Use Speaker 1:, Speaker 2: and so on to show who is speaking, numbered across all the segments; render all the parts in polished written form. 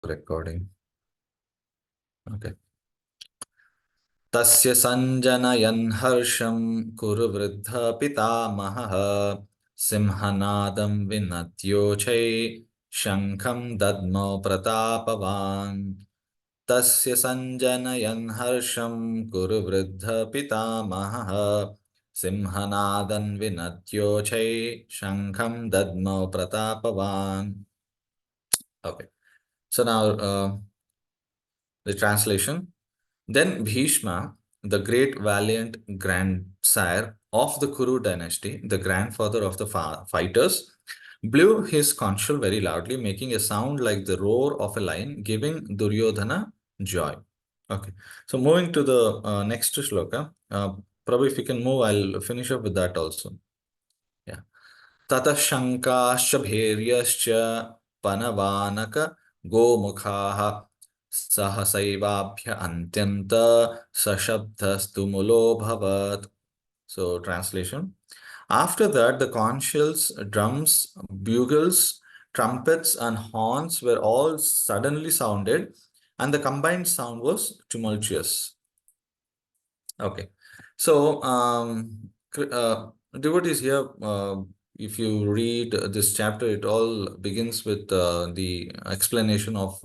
Speaker 1: recording. Okay. Tasya sanjanayan harsham kuru vriddha pitamaha simhanadam vinatyochai shankham dadmo pratapavan. Tasya sanjanayan harsham kuru vriddha pitamaha simhanadan vinatyochai shankham dadmo pratapavan. Okay. So now the translation. Then Bhishma, the great valiant grandsire of the Kuru dynasty, the grandfather of the fighters, blew his conch shell very loudly, making a sound like the roar of a lion, giving Duryodhana joy. Okay, so moving to the next shloka. Prabhu, if you can move, I'll finish up with that also. Yeah. Tata Shankascha Bhairyascha Panavanaka Gomukhaha Sahasaivabhya Antyanta Sashabdastu Mulo Bhavat. So, translation. After that, the conch shells, drums, bugles, trumpets, and horns were all suddenly sounded, and the combined sound was tumultuous. Okay. So, devotees here, if you read this chapter, it all begins with the explanation of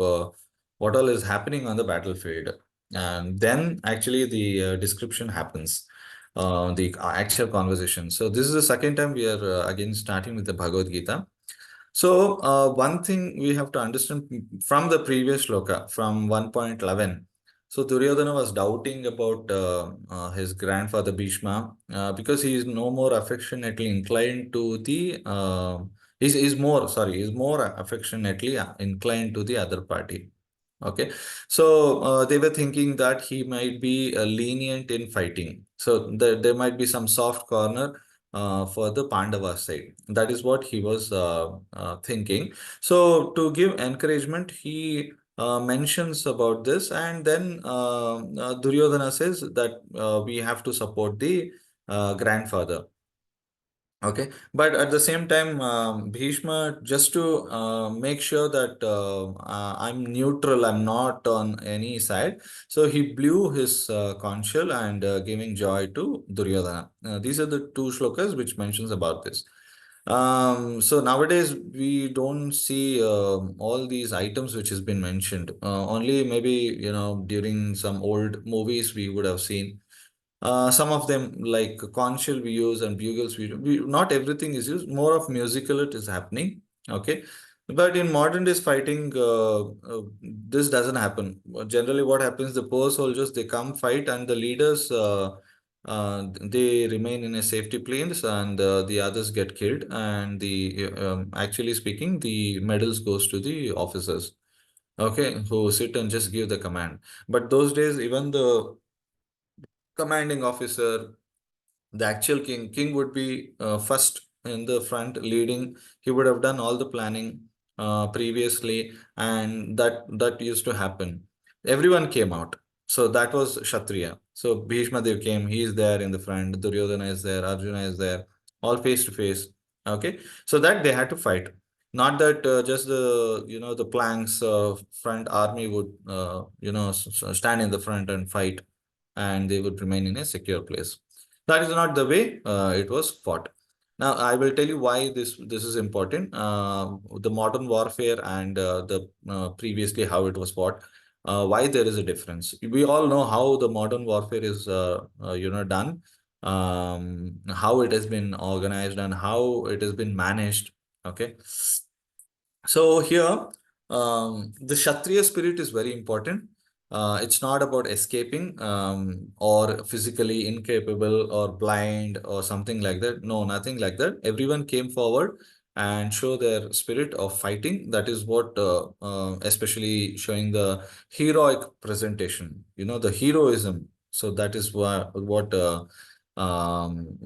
Speaker 1: what all is happening on the battlefield. And then actually the description happens, the actual conversation. So this is the second time we are again starting with the Bhagavad-gītā. So one thing we have to understand from the previous shloka, from 1.11, so Duryodhana was doubting about his grandfather Bhishma because he is no more affectionately inclined to the is more affectionately inclined to the other party. Okay, so they were thinking that he might be lenient in fighting, so there might be some soft corner for the Pandava side. That is what he was thinking. So to give encouragement, he mentions about this, and then Duryodhana says that we have to support the grandfather. Okay, but at the same time, Bhishma, just to make sure that I'm neutral, I'm not on any side, so he blew his conch shell and giving joy to Duryodhana. These are the two shlokas which mentions about this. So nowadays we don't see all these items which has been mentioned. Only maybe during some old movies we would have seen. Some of them like conch shell we use and bugles not everything is used. More of musical it is happening. Okay, but in modern days fighting, this doesn't happen. Generally, what happens? The poor soldiers they come fight, and the leaders they remain in a safety place, and the others get killed. And the actually speaking, the medals goes to the officers. Okay, who sit and just give the command. But those days, even the commanding officer, the actual king would be first in the front leading. He would have done all the planning previously, and that used to happen. Everyone came out. So that was Kshatriya. So Bhishma Dev came, he is there in the front, Duryodhana is there, Arjuna is there, all face to face. Okay, so that they had to fight. Not that just the the planks front army would stand in the front and fight, and they would remain in a secure place. That is not the way it was fought. Now, I will tell you why this is important. The modern warfare and the previously how it was fought. Why there is a difference? We all know how the modern warfare is done, how it has been organized, and how it has been managed. Okay, so here the Kshatriya spirit is very important. It's not about escaping or physically incapable or blind or something like that. No, nothing like that. Everyone came forward and show their spirit of fighting. That is what, especially showing the heroic presentation. The heroism. So that is what um,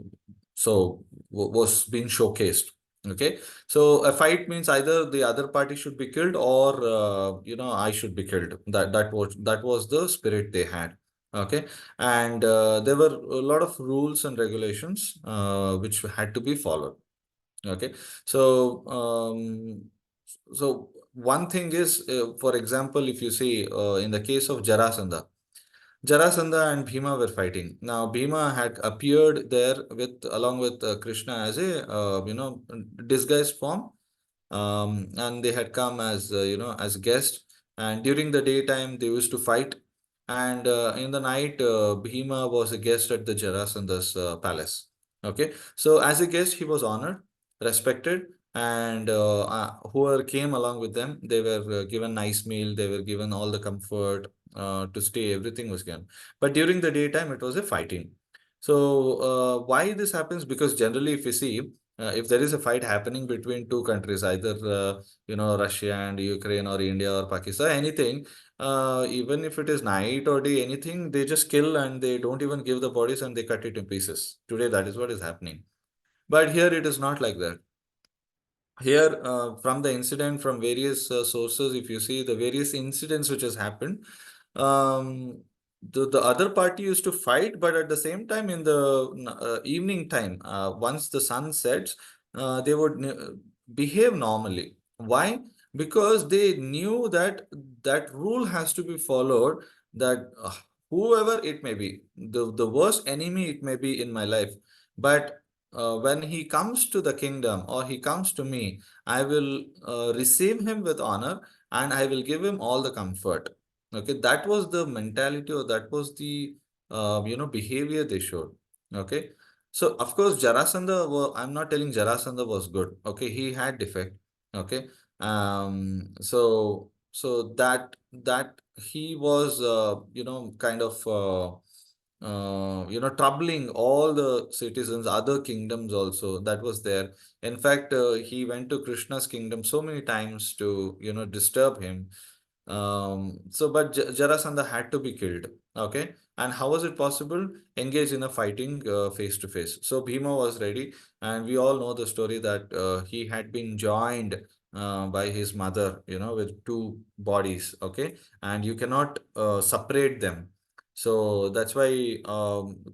Speaker 1: was being showcased. Okay, so a fight means either the other party should be killed or I should be killed. That was the spirit they had. Okay, and there were a lot of rules and regulations which had to be followed. Okay, so one thing is, for example, if you see in the case of Jarasandha and Bhima were fighting. Now Bhima had appeared there with along with Krishna as a disguised form, and they had come as as guests. And during the daytime they used to fight, and in the night Bhima was a guest at the Jarasandha's palace. Okay, so as a guest he was honored, respected, and whoever came along with them, they were given nice meal, they were given all the comfort to stay, everything was given. But during the daytime it was a fighting. So why this happens? Because generally if you see, if there is a fight happening between two countries, either Russia and Ukraine, or India or Pakistan, anything, even if it is night or day, anything, they just kill and they don't even give the bodies and they cut it in pieces. Today, that is what is happening. But here it is not like that. Here, from the incident, from various sources, if you see the various incidents which has happened, um, the other party used to fight, but at the same time, in the evening time, once the sun sets, they would behave normally. Why? Because they knew that that rule has to be followed, that whoever it may be, the worst enemy it may be in my life, but when he comes to the kingdom or he comes to me, I will receive him with honor and I will give him all the comfort. Okay, that was the mentality, or that was the behavior they showed. Okay, so of course Jarasandha, I'm not telling Jarasandha was good. Okay, he had defect. Okay, so that he was kind of troubling all the citizens, other kingdoms also, that was there. In fact, he went to Krishna's kingdom so many times to, disturb him. So, but Jarasandha had to be killed. Okay. And how was it possible? Engage in a fighting face to face. So Bhima was ready, and we all know the story that he had been joined by his mother, with two bodies. Okay. And you cannot separate them. So that's why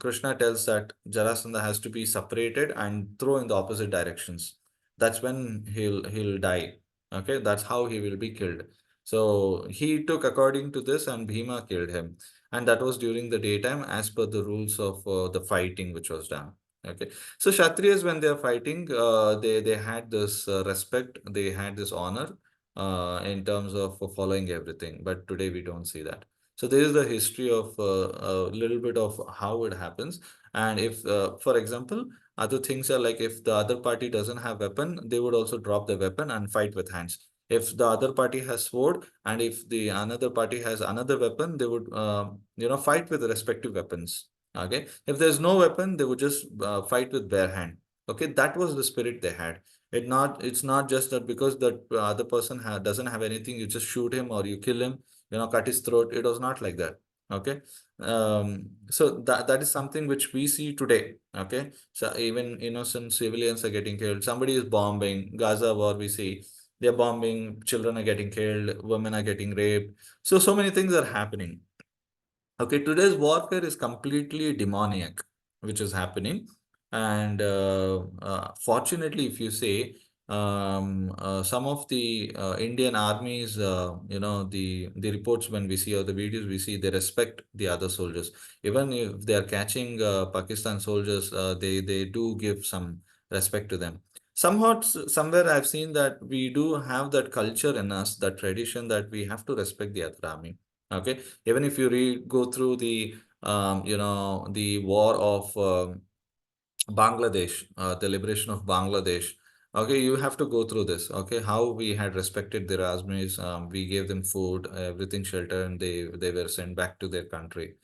Speaker 1: Krishna tells that Jarasandha has to be separated and throw in the opposite directions. That's when he'll die. Okay, that's how he will be killed. So he took according to this, and Bhima killed him. And that was during the daytime, as per the rules of the fighting which was done. Okay, so Kshatriyas, when they are fighting, they had this respect, they had this honor in terms of following everything. But today we don't see that. So there is the history of a little bit of how it happens. And if, for example, other things are like, if the other party doesn't have weapon, they would also drop the weapon and fight with hands. If the other party has sword, and if the another party has another weapon, they would fight with the respective weapons. Okay. If there's no weapon, they would just fight with bare hand. Okay. That was the spirit they had. It's not just that because that other person doesn't have anything, you just shoot him or you kill him, cut his throat. It was not like that. Okay. So that is something which we see today. Okay. So even innocent civilians are getting killed. Somebody is bombing Gaza war, we see they're bombing, children are getting killed, women are getting raped. So many things are happening. Okay, today's warfare is completely demoniac, which is happening. And fortunately, if you say, some of the Indian armies, the reports when we see, or the videos we see, they respect the other soldiers. Even if they are catching Pakistan soldiers, they do give some respect to them. Somewhat, somewhere I've seen that we do have that culture in us, that tradition, that we have to respect the other army. Okay, even if you go through the the war of Bangladesh, the liberation of Bangladesh. Okay, you have to go through this. Okay, how we had respected their Armies, we gave them food, everything, shelter, and they were sent back to their country.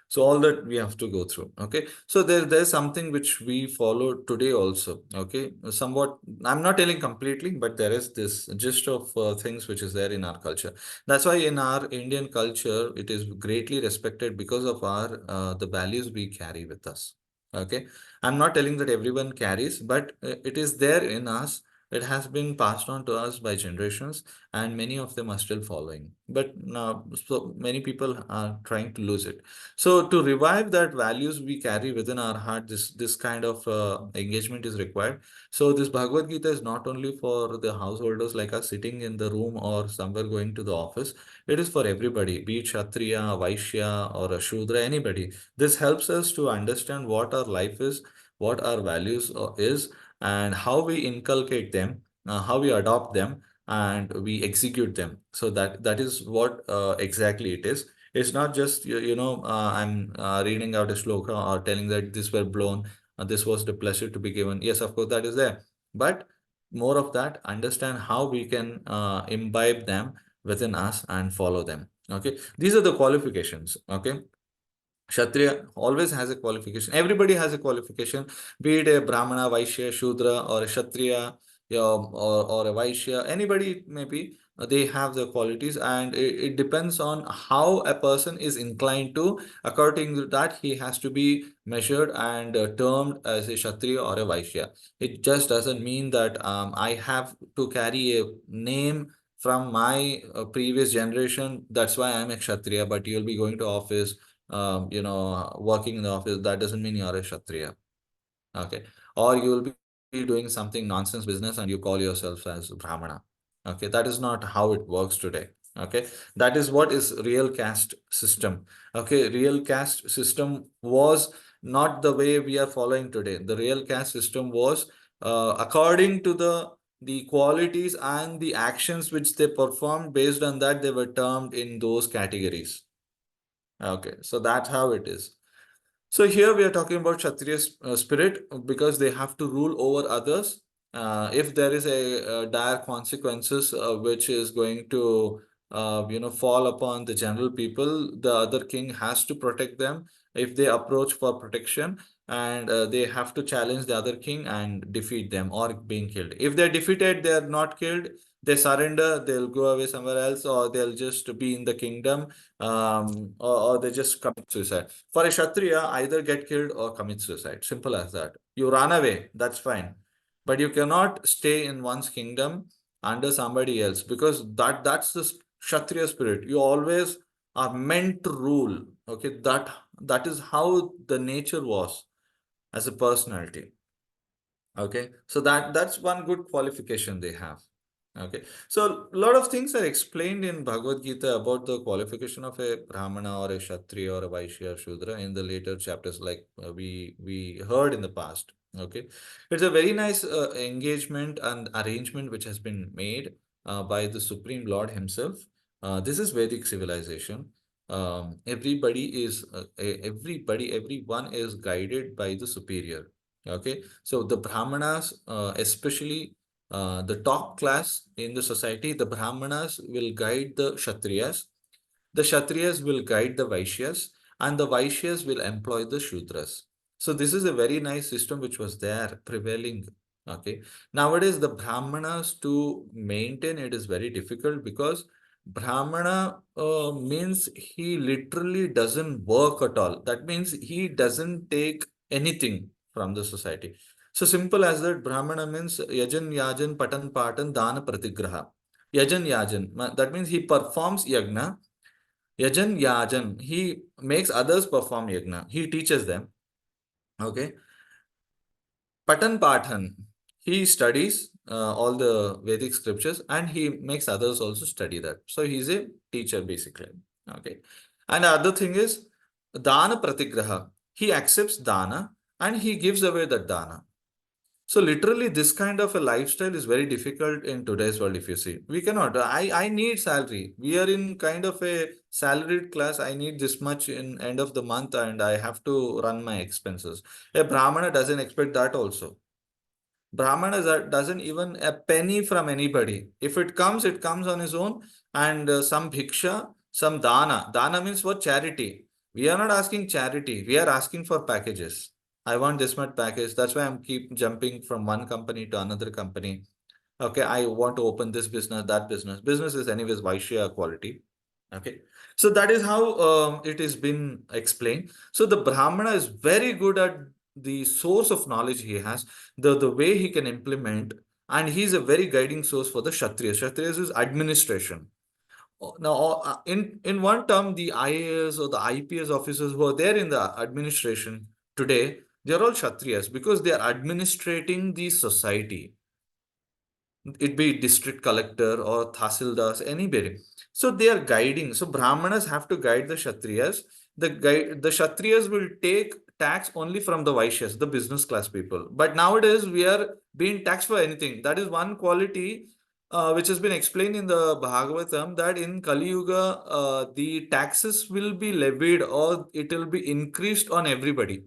Speaker 1: So all that we have to go through. Okay, so there's something which we follow today also. Okay, somewhat, I'm not telling completely, but there is this gist of things which is there in our culture. That's why in our Indian culture, it is greatly respected because of our the values we carry with us. Okay, I'm not telling that everyone carries, but it is there in us. It has been passed on to us by generations, and many of them are still following. But now, so many people are trying to lose it. So to revive that values we carry within our heart, this kind of engagement is required. So this Bhagavad Gita is not only for the householders like us sitting in the room or somewhere going to the office. It is for everybody, be it Kshatriya, Vaishya, or a Shudra, anybody. This helps us to understand what our life is, what our values is, and how we inculcate them, how we adopt them, and we execute them. So that is what exactly it is. It's not just I'm reading out a shloka or telling that this were blown, this was the pleasure to be given. Yes, of course, that is there, but more of that, understand how we can imbibe them within us and follow them. Okay, these are the qualifications. Okay, Kshatriya always has a qualification. Everybody has a qualification, be it a Brahmana, Vaishya, Shudra, or a Kshatriya, or a Vaishya, anybody it may be, they have the qualities, and it depends on how a person is inclined to. According to that, he has to be measured and termed as a Kshatriya or a Vaishya. It just doesn't mean that I have to carry a name from my previous generation. That's why I'm a Kshatriya, but you'll be going to office, working in the office, that doesn't mean you're a Kshatriya. Okay. Or you will be doing something nonsense business and you call yourself as Brahmana. Okay. That is not how it works today. Okay. That is what is real caste system. Okay. Real caste system was not the way we are following today. The real caste system was according to the qualities and the actions which they performed. Based on that, they were termed in those categories. Okay, so that's how it is. So here we are talking about Kshatriya spirit because they have to rule over others. If there is a dire consequences which is going to fall upon the general people, the other king has to protect them if they approach for protection, and they have to challenge the other king and defeat them or being killed. If they're defeated, they are not killed. They surrender, they'll go away somewhere else, or they'll just be in the kingdom, or they just commit suicide. For a Kshatriya, either get killed or commit suicide. Simple as that. You run away, that's fine. But you cannot stay in one's kingdom under somebody else, because that's the Kshatriya spirit. You always are meant to rule. Okay, that is how the nature was as a personality. Okay, so that's one good qualification they have. Okay, so a lot of things are explained in Bhagavad Gita about the qualification of a Brahmana or a Kshatriya or a Vaishya or Shudra in the later chapters, like we heard in the past. Okay, it's a very nice engagement and arrangement which has been made by the Supreme Lord Himself. This is Vedic civilization. Everyone is guided by the superior. Okay, so the Brahmanas, especially the top class in the society, the Brahmanas will guide the Kshatriyas will guide the Vaishyas, and the Vaishyas will employ the Shudras. So this is a very nice system which was there prevailing. Okay. Nowadays, the Brahmanas to maintain it is very difficult because Brahmana means he literally doesn't work at all. That means he doesn't take anything from the society. So simple as that, Brahmana means yajan, yajan, patan, patan, dana, pratigraha. Yajan, yajan. That means he performs yagna. Yajan, yajan. He makes others perform yagna. He teaches them. Okay. Patan, patan. He studies all the Vedic scriptures and he makes others also study that. So he's a teacher basically. Okay. And the other thing is dana pratigraha. He accepts dana and he gives away that dana. So literally, this kind of a lifestyle is very difficult in today's world. If you see, we cannot. I need salary. We are in kind of a salaried class. I need this much in end of the month, and I have to run my expenses. A Brahmana doesn't expect that also. Brahmana doesn't even a penny from anybody. If it comes on his own, and some bhiksha, some dana. Dana means for charity. We are not asking charity. We are asking for packages. I want this much package. That's why I'm keep jumping from one company to another company. Okay, I want to open this business, that business. Business is anyways Vaishya quality. Okay, so that is how it has been explained. So the Brahmana is very good at the source of knowledge he has, the way he can implement, and he's a very guiding source for the Kshatriyas. Kshatriyas is administration. Now, in one term, the IAS or the IPS officers who are there in the administration today, they are all Kshatriyas because they are administrating the society. It be district collector or Thasildars, anybody. So they are guiding. So Brahmanas have to guide the Kshatriyas. The Kshatriyas will take tax only from the Vaishyas, the business class people. But nowadays we are being taxed for anything. That is one quality which has been explained in the Bhagavatam, that in Kali Yuga the taxes will be levied or it will be increased on everybody.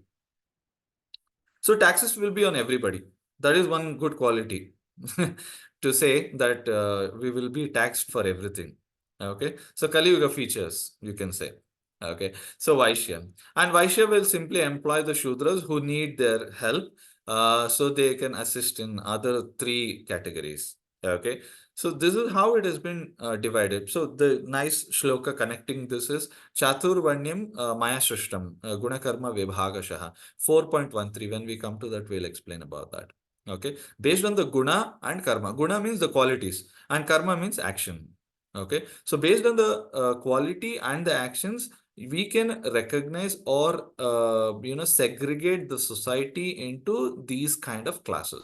Speaker 1: So taxes will be on everybody. That is one good quality to say that we will be taxed for everything. Okay. So Kali Yuga features, you can say. Okay. So Vaishya. And Vaishya will simply employ the Shudras who need their help so they can assist in other three categories. Okay. So this is how it has been divided. So the nice shloka connecting this is Chaturvanyam Maya Shrishtam Gunakarma Vibhagashaha. 4.13. When we come to that, we'll explain about that. Okay. Based on the guna and karma. Guna means the qualities and karma means action. Okay. So based on the quality and the actions, we can recognize or segregate the society into these kind of classes.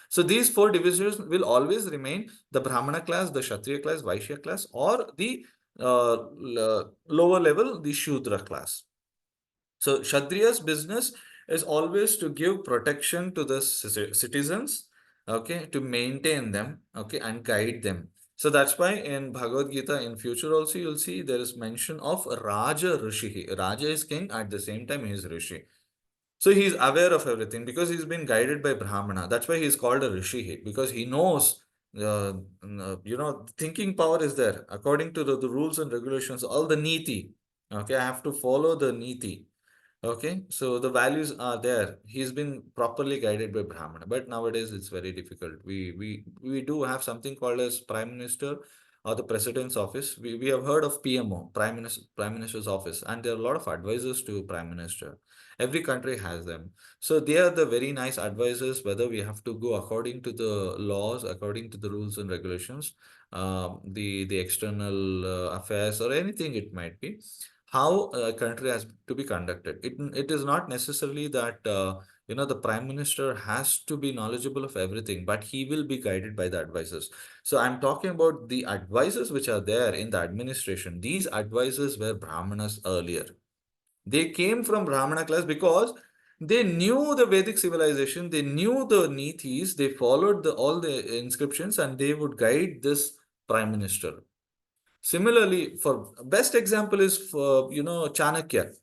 Speaker 1: So these four divisions will always remain: the Brahmana class, the Kshatriya class, Vaishya class, or the lower level, the Shudra class. So Kshatriya's business is always to give protection to the citizens, okay, to maintain them, okay, and guide them. So that's why in Bhagavad-gītā in future also you'll see there is mention of Raja Rishi. Raja is king, at the same time he is Rishi. So he's aware of everything because he's been guided by Brahmana. That's why he's called a Rishi, because he knows, thinking power is there. According to the rules and regulations, all the niti. Okay, I have to follow the niti. Okay, so the values are there. He's been properly guided by Brahmana, but nowadays it's very difficult. We do have something called as Prime Minister or the President's office. We have heard of PMO, Prime Minister's office, and there are a lot of advisors to Prime Minister. Every country has them. So they are the very nice advisors, whether we have to go according to the laws, according to the rules and regulations, the external affairs or anything it might be, how a country has to be conducted. It is not necessarily that the prime minister has to be knowledgeable of everything, but he will be guided by the advisors. So I'm talking about the advisors which are there in the administration. These advisors were Brahmanas earlier. They came from Brahmana class because they knew the Vedic civilization, they knew the nitis, they followed all the inscriptions, and they would guide this prime minister. Similarly, for best example is for Chanakya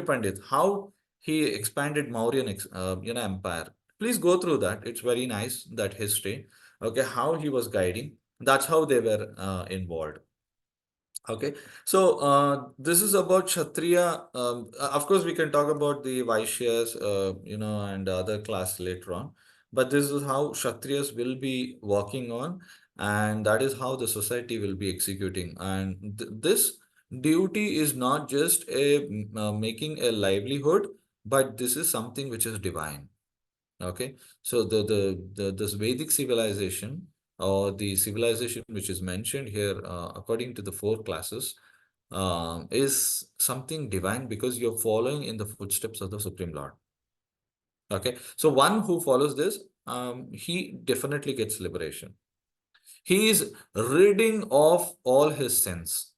Speaker 1: Pandit, how he expanded Mauryan empire. Please go through that. It's very nice, that history. Okay, how he was guiding. That's how they were involved. Okay, so this is about Kshatriya. Of course, we can talk about the Vaishyas, and other class later on. But this is how Kshatriyas will be working on, and that is how the society will be executing. And this duty is not just making a livelihood, but this is something which is divine. Okay, so this Vedic civilization or the civilization which is mentioned here, according to the four classes, is something divine because you're following in the footsteps of the Supreme Lord. Okay, so one who follows this, he definitely gets liberation. He is ridding of all his sins.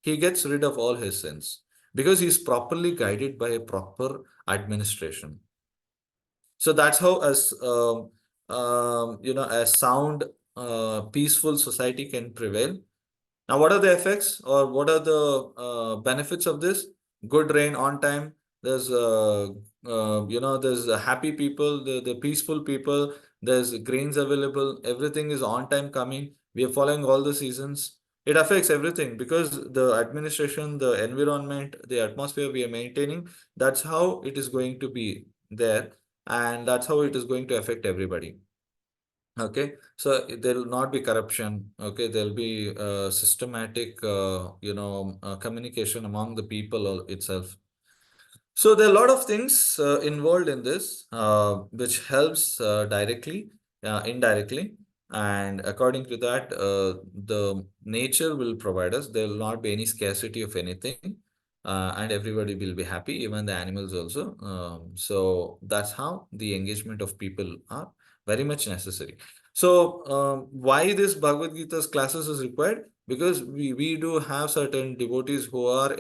Speaker 1: He gets rid of all his sins because he's properly guided by a proper administration. So that's how a sound, peaceful society can prevail. Now, what are the effects or what are the benefits of this? Good rain on time. There's there's happy people, the peaceful people. There's grains available. Everything is on time coming. We are following all the seasons. It affects everything because the administration, the environment, the atmosphere we are maintaining. That's how it is going to be there, and that's how it is going to affect everybody. Okay, so there will not be corruption. Okay, there'll be systematic communication among the people itself. So there are a lot of things involved in this which helps directly. indirectly. And according to that, the nature will provide us. There will not be any scarcity of anything, and everybody will be happy, even the animals also. So that's how the engagement of people are very much necessary. So why this Bhagavad Gita's classes is required? Because we do have certain devotees who are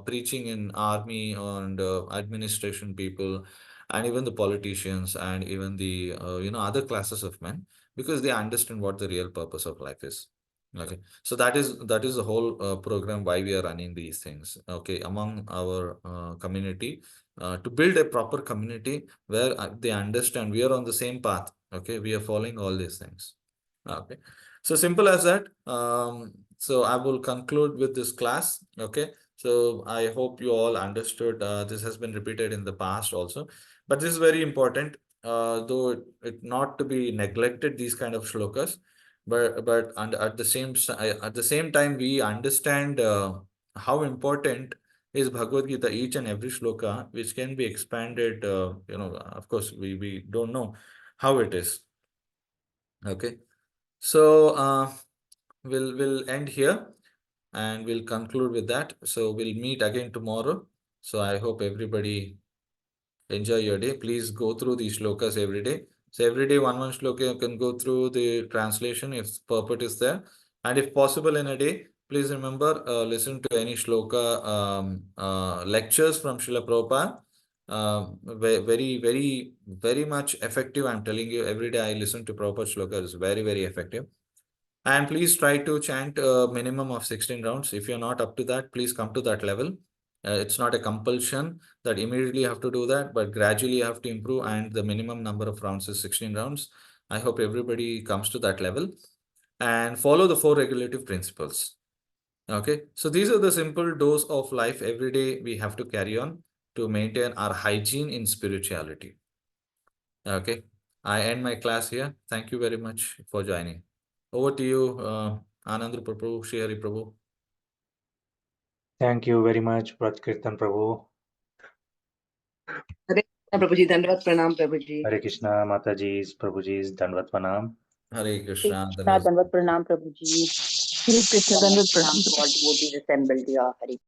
Speaker 1: preaching in army and administration people, and even the politicians, and even the other classes of men, because they understand what the real purpose of life is. Okay, so that is the whole program why we are running these things, okay, among our community, to build a proper community where they understand we are on the same path. Okay, we are following all these things. Okay, so simple as that. So I will conclude with this class. Okay, so I hope you all understood. This has been repeated in the past also, but this is very important, though it not to be neglected, these kind of shlokas, but and at the same time we understand how important is Bhagavad Gita, each and every shloka, which can be expanded. Of course, we don't know how it is. Okay, so we'll end here and we'll conclude with that. So we'll meet again tomorrow. So I hope everybody enjoy your day. Please go through these shlokas every day. So every day, one shloka, you can go through the translation if purport is there. And if possible in a day, please remember, listen to any shloka lectures from Srila Prabhupada. Very, very, very much effective. I'm telling you, every day I listen to Prabhupada shloka. It's very, very effective. And please try to chant a minimum of 16 rounds. If you're not up to that, please come to that level. It's not a compulsion that immediately you have to do that, but gradually you have to improve, and the minimum number of rounds is 16 rounds. I hope everybody comes to that level and follow the 4 regulative principles. Okay, so these are the simple dose of life every day we have to carry on to maintain our hygiene in spirituality. Okay, I end my class here. Thank you very much for joining. Over to you, Anand Prabhu, Shri Hari Prabhu.
Speaker 2: Thank you very much, Vraj Kirtan Prabhu.
Speaker 3: Hare Krishna Prabhuji, Dandavat Pranam Prabhuji.
Speaker 2: Hare Krishna, Mataji's, Prabhuji's, Dandavat Pranam.
Speaker 1: Hare Krishna.
Speaker 4: Dandavat Pranam Prabhuji.
Speaker 3: Hare Krishna, Dandavat Pranam to all devotees assembled here. Hare